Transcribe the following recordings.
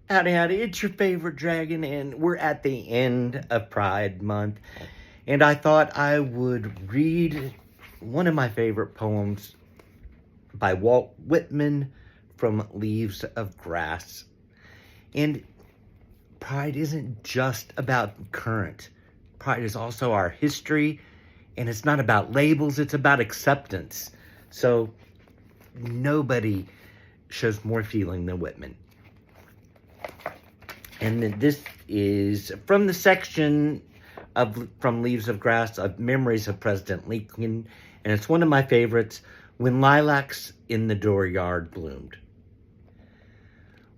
Howdy, howdy, it's your favorite dragon, and we're at the end of Pride Month. And I thought I would read one of my favorite poems by Walt Whitman from Leaves of Grass. And Pride isn't just about current, Pride is also our history, and it's not about labels, it's about acceptance. So nobody shows more feeling than Whitman. And this is from the section from Leaves of Grass of Memories of President Lincoln, and it's one of my favorites, When Lilacs in the Dooryard Bloomed.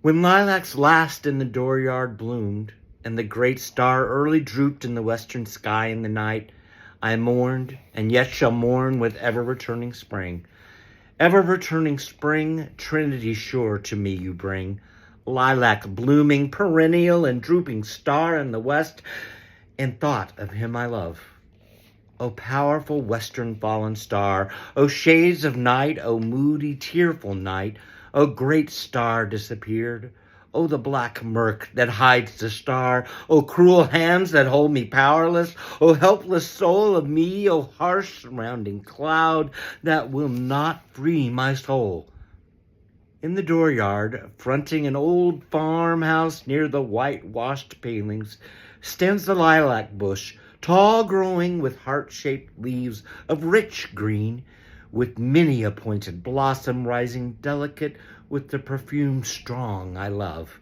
When lilacs last in the dooryard bloomed, and the great star early drooped in the western sky in the night, I mourned, and yet shall mourn with ever-returning spring. Ever-returning spring, Trinity sure to me you bring, lilac blooming, perennial and drooping star in the west, and thought of him I love. O powerful western fallen star, O shades of night, O moody, tearful night, O great star disappeared, O the black murk that hides the star, O cruel hands that hold me powerless, O helpless soul of me, O harsh surrounding cloud that will not free my soul. In the dooryard, fronting an old farmhouse near the whitewashed palings, stands the lilac bush, tall growing with heart-shaped leaves of rich green, with many a pointed blossom rising delicate with the perfume strong I love.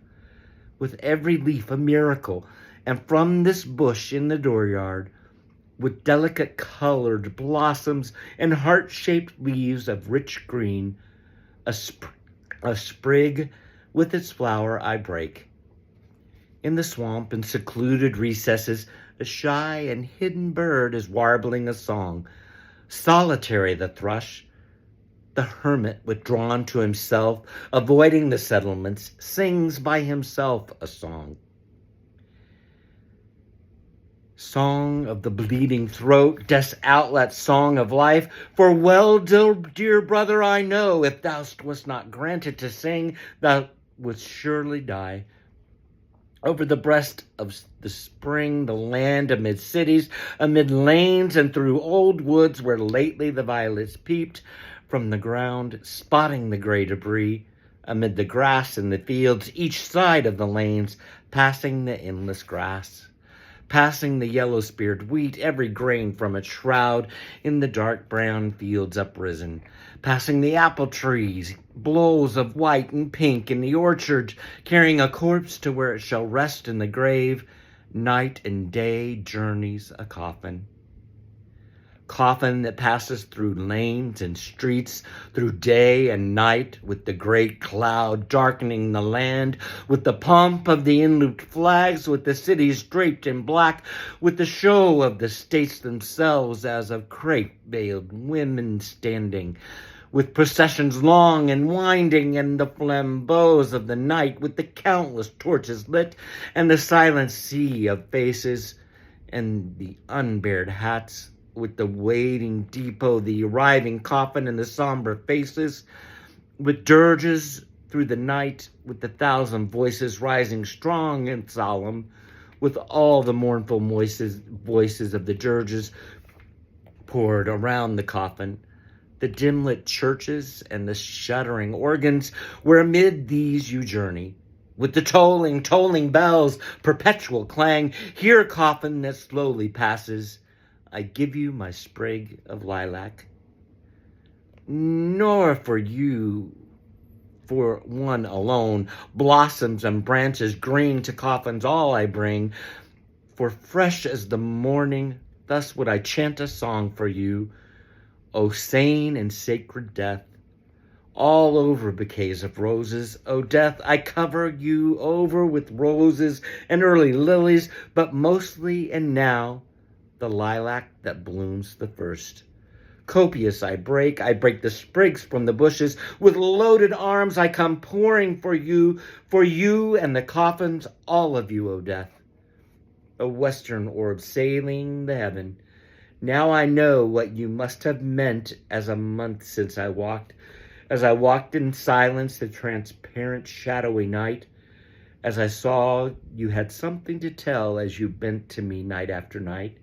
With every leaf a miracle, and from this bush in the dooryard, with delicate colored blossoms and heart-shaped leaves of rich green, a sprig with its flower I break. In the swamp and secluded recesses, a shy and hidden bird is warbling a song. Solitary the thrush, the hermit withdrawn to himself, avoiding the settlements, sings by himself a song. Song of the bleeding throat, death's outlet, song of life. For well, dear brother, I know, if thou wast not granted to sing, thou wouldst surely die. Over the breast of the spring, the land amid cities, amid lanes, and through old woods where lately the violets peeped from the ground, spotting the gray debris, amid the grass in the fields, each side of the lanes, passing the endless grass. Passing the yellow-speared wheat, every grain from its shroud, in the dark brown fields uprisen. Passing the apple trees, blows of white and pink in the orchard, carrying a corpse to where it shall rest in the grave. Night and day journeys a coffin. Coffin that passes through lanes and streets, through day and night, with the great cloud darkening the land, with the pomp of the in-looped flags, with the cities draped in black, with the show of the states themselves as of crape-veiled women standing, with processions long and winding, and the flambeaux of the night, with the countless torches lit, and the silent sea of faces, and the unbared hats, with the waiting depot, the arriving coffin, and the somber faces, with dirges through the night, with the thousand voices rising strong and solemn, with all the mournful voices of the dirges poured around the coffin, the dim-lit churches and the shuddering organs, where amid these you journey, with the tolling bells, perpetual clang, hear a coffin that slowly passes. I give you my sprig of lilac, nor for you, for one alone, blossoms and branches green to coffins all I bring, for fresh as the morning, thus would I chant a song for you, O sane and sacred death, all over bouquets of roses. O death, I cover you over with roses and early lilies, but mostly and now, the lilac that blooms the first. Copious I break the sprigs from the bushes. With loaded arms I come pouring for you and the coffins, all of you, O death. O western orb sailing the heaven. Now I know what you must have meant as a month since as I walked in silence the transparent shadowy night, as I saw you had something to tell as you bent to me night after night,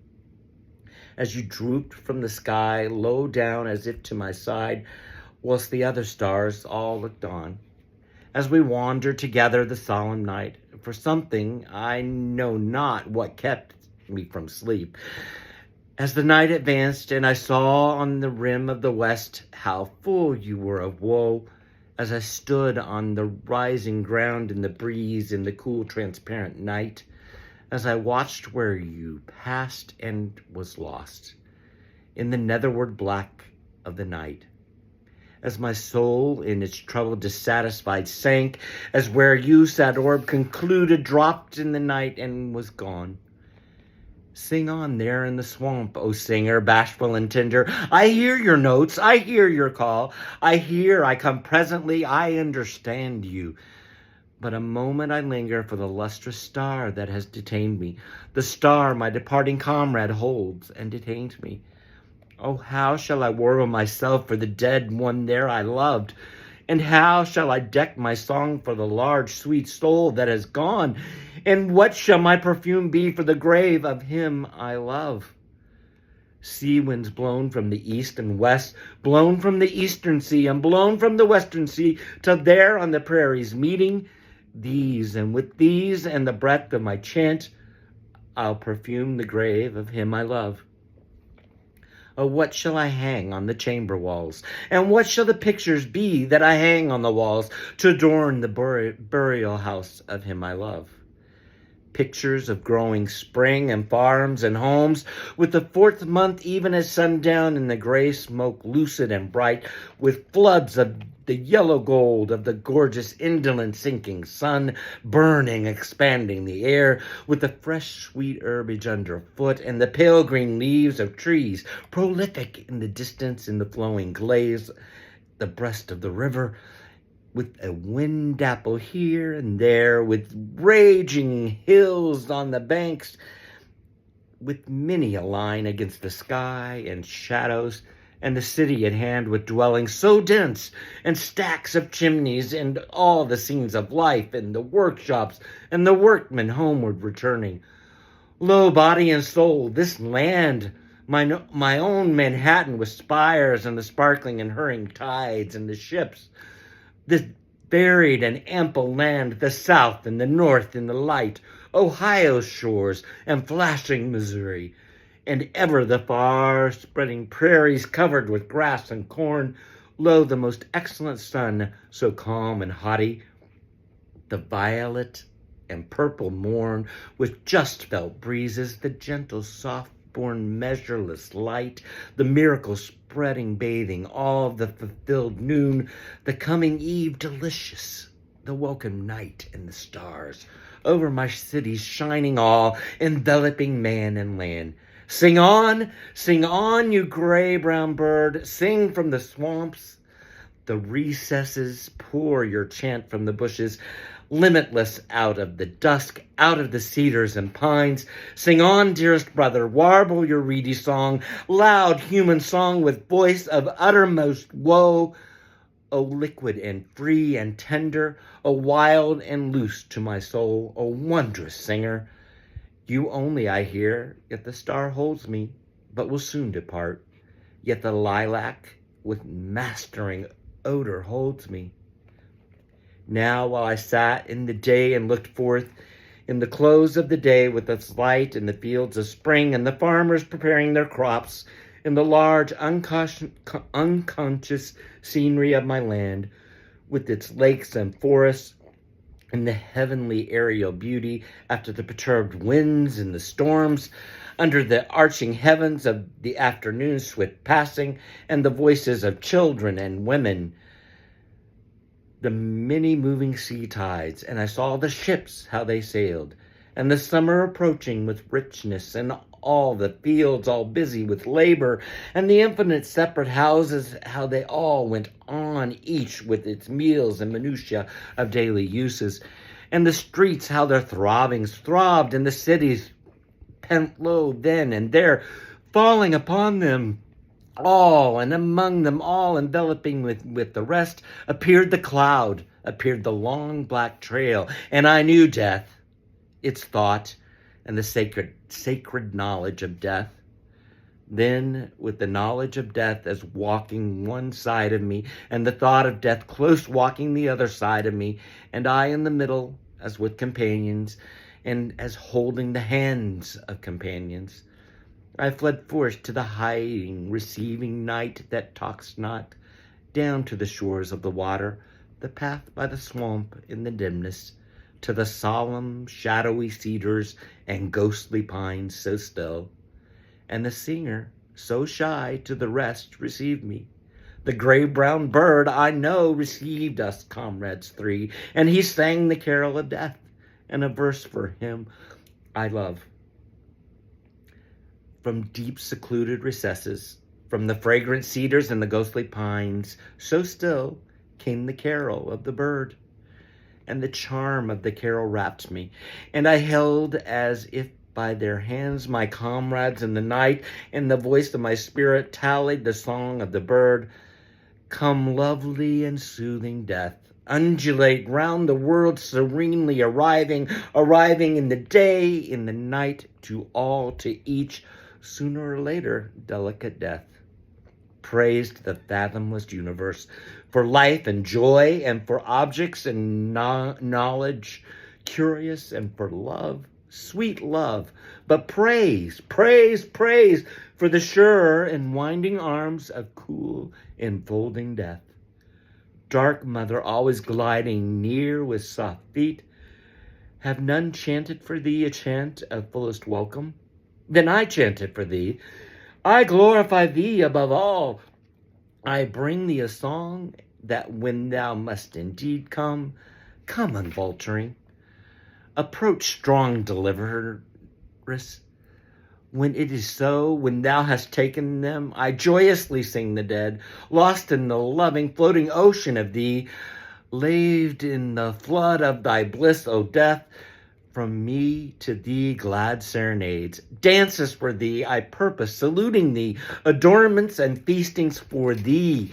as you drooped from the sky low down as if to my side, whilst the other stars all looked on, as we wandered together the solemn night, for something I know not what kept me from sleep. As the night advanced, and I saw on the rim of the west how full you were of woe, as I stood on the rising ground in the breeze in the cool, transparent night, as I watched where you passed and was lost in the netherward black of the night, as my soul in its trouble dissatisfied sank, as where you sat orb concluded dropped in the night and was gone. Sing on there in the swamp, O singer, bashful and tender. I hear your notes, I hear your call. I come presently, I understand you. But a moment I linger for the lustrous star that has detained me, the star my departing comrade holds and detains me. Oh, how shall I warble myself for the dead one there I loved? And how shall I deck my song for the large, sweet soul that has gone? And what shall my perfume be for the grave of him I love? Sea winds blown from the east and west, blown from the eastern sea and blown from the western sea, till there on the prairies meeting, these and with these and the breath of my chant, I'll perfume the grave of him I love. Oh, what shall I hang on the chamber walls? And what shall the pictures be that I hang on the walls to adorn the burial house of him I love? Pictures of growing spring and farms and homes, with the fourth month even as sundown in the gray smoke lucid and bright, with floods of the yellow gold of the gorgeous indolent sinking sun, burning, expanding the air, with the fresh sweet herbage underfoot, and the pale green leaves of trees, prolific in the distance in the flowing glades, the breast of the river, with a wind dapple here and there, with raging hills on the banks, with many a line against the sky and shadows, and the city at hand with dwellings so dense, and stacks of chimneys, and all the scenes of life, and the workshops, and the workmen homeward returning. Lo, body and soul, this land, my own Manhattan with spires and the sparkling and hurrying tides and the ships, this varied and ample land, the South and the North in the light, Ohio's shores and flashing Missouri, and ever the far-spreading prairies covered with grass and corn, lo, the most excellent sun, so calm and haughty, the violet and purple morn, with just felt breezes, the gentle soft-born measureless light, the miracle spreading bathing, all the fulfilled noon, the coming eve delicious, the welcome night and the stars, over my cities shining all, enveloping man and land. Sing on, you gray-brown bird, sing from the swamps, the recesses, pour your chant from the bushes, limitless out of the dusk, out of the cedars and pines. Sing on, dearest brother, warble your reedy song, loud human song with voice of uttermost woe. O liquid and free and tender, O wild and loose to my soul, O wondrous singer. You only I hear, yet the star holds me, but will soon depart. Yet the lilac with mastering odor holds me. Now while I sat in the day and looked forth, in the close of the day with its light in the fields of spring and the farmers preparing their crops, in the large unconscious scenery of my land, with its lakes and forests, and the heavenly aerial beauty after the perturbed winds and the storms, under the arching heavens of the afternoon's swift passing, and the voices of children and women, the many moving sea tides, and I saw the ships, how they sailed, and the summer approaching with richness, and all the fields all busy with labor, and the infinite separate houses, how they all went on, each with its meals and minutiae of daily uses, and the streets, how their throbbings throbbed, and the cities pent low then and there, falling upon them all, and among them all, enveloping with the rest, appeared the cloud, appeared the long black trail, and I knew death, its thought, and the sacred knowledge of death. Then, with the knowledge of death as walking one side of me, and the thought of death close walking the other side of me, and I in the middle, as with companions, and as holding the hands of companions, I fled forth to the hiding, receiving night that talks not, down to the shores of the water, the path by the swamp in the dimness, to the solemn, shadowy cedars and ghostly pines so still. And the singer, so shy, to the rest received me. The gray-brown bird, I know, received us, comrades three, and he sang the carol of death, and a verse for him I love. From deep secluded recesses, from the fragrant cedars and the ghostly pines, so still came the carol of the bird. And the charm of the carol wrapped me, and I held as if by their hands my comrades in the night, and the voice of my spirit tallied the song of the bird. Come, lovely and soothing death, undulate round the world serenely, arriving in the day, in the night, to all, to each, sooner or later, delicate death. Praise to the fathomless universe for life and joy, and for objects and knowledge, curious, and for love, sweet love. But praise, praise, praise for the sure and winding arms of cool, enfolding death. Dark mother, always gliding near with soft feet, have none chanted for thee a chant of fullest welcome? Then I chant it for thee. I glorify thee above all. I bring thee a song that when thou must indeed come, come unfaltering. Approach, strong deliveress. When it is so, when thou hast taken them, I joyously sing the dead, lost in the loving, floating ocean of thee, laved in the flood of thy bliss, O death. From me to thee glad serenades, dances for thee I purpose, saluting thee, adornments and feastings for thee,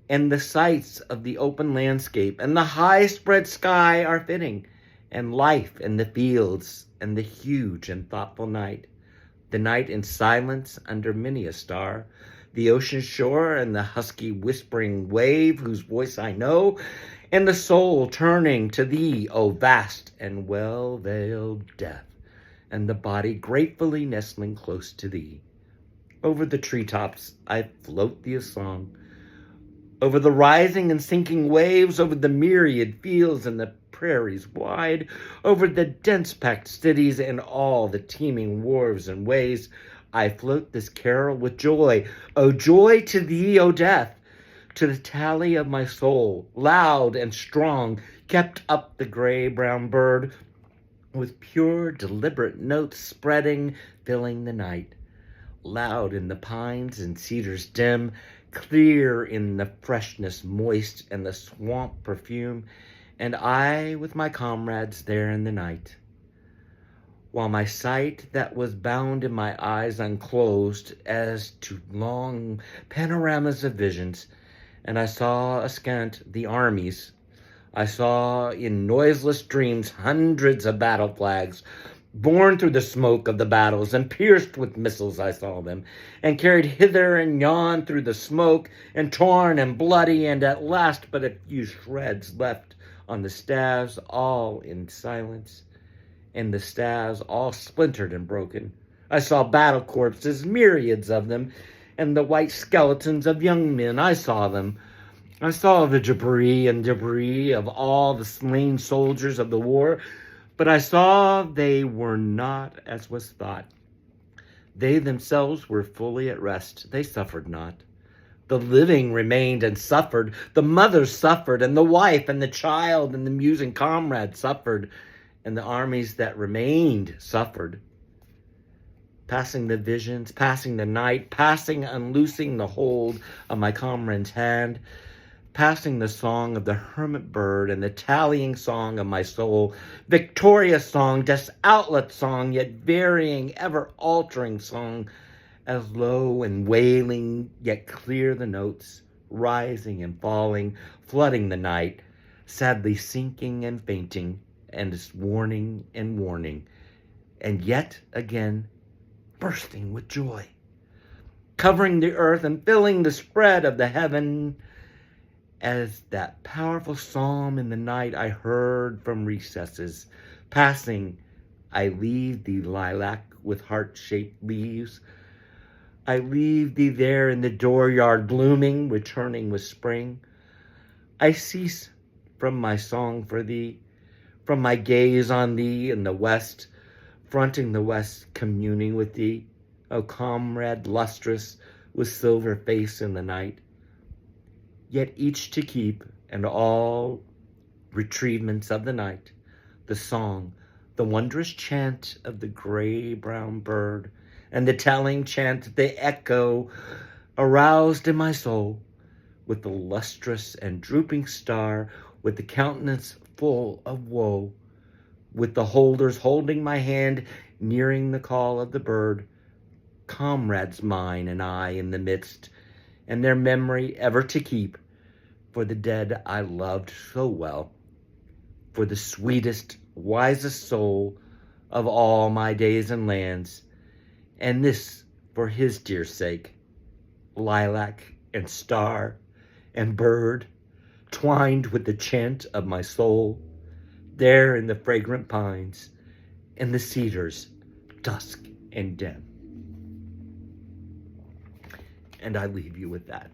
and the sights of the open landscape and the high spread sky are fitting, and life and the fields and the huge and thoughtful night, the night in silence under many a star, the ocean shore and the husky whispering wave whose voice I know, and the soul turning to thee, O vast and well-veiled death, and the body gratefully nestling close to thee. Over the treetops I float thee a song, over the rising and sinking waves, over the myriad fields and the prairies wide, over the dense-packed cities and all the teeming wharves and ways, I float this carol with joy. O joy to thee, O death! To the tally of my soul, loud and strong, kept up the gray-brown bird, with pure, deliberate notes spreading, filling the night. Loud in the pines and cedars dim, clear in the freshness moist and the swamp perfume, and I with my comrades there in the night. While my sight that was bound in my eyes unclosed as to long panoramas of visions, and I saw askant the armies. I saw in noiseless dreams hundreds of battle flags, borne through the smoke of the battles, and pierced with missiles I saw them, and carried hither and yon through the smoke, and torn and bloody, and at last but a few shreds left on the staves, all in silence, and the staves all splintered and broken. I saw battle corpses, myriads of them, and the white skeletons of young men. I saw them. I saw the debris of all the slain soldiers of the war, but I saw they were not as was thought. They themselves were fully at rest. They suffered not. The living remained and suffered. The mother suffered, and the wife, and the child, and the musing comrade suffered, and the armies that remained suffered. Passing the visions, passing the night, passing unloosing the hold of my comrade's hand, passing the song of the hermit bird and the tallying song of my soul, victorious song, desolate song, yet varying, ever-altering song, as low and wailing, yet clear the notes, rising and falling, flooding the night, sadly sinking and fainting, and is warning and warning, and yet again bursting with joy, covering the earth and filling the spread of the heaven, as that powerful psalm in the night I heard from recesses. Passing, I leave thee, lilac with heart-shaped leaves. I leave thee there in the dooryard blooming, returning with spring. I cease from my song for thee, from my gaze on thee in the west, fronting the west, communing with thee, O comrade lustrous with silver face in the night. Yet each to keep, and all retrievements of the night, the song, the wondrous chant of the gray-brown bird, and the telling chant, the echo aroused in my soul, with the lustrous and drooping star, with the countenance full of woe, with the holders holding my hand, nearing the call of the bird, comrades mine and I in the midst, and their memory ever to keep, for the dead I loved so well, for the sweetest, wisest soul of all my days and lands, and this for his dear sake, lilac and star and bird, twined with the chant of my soul, there in the fragrant pines, in the cedars, dusk and dim. And I leave you with that.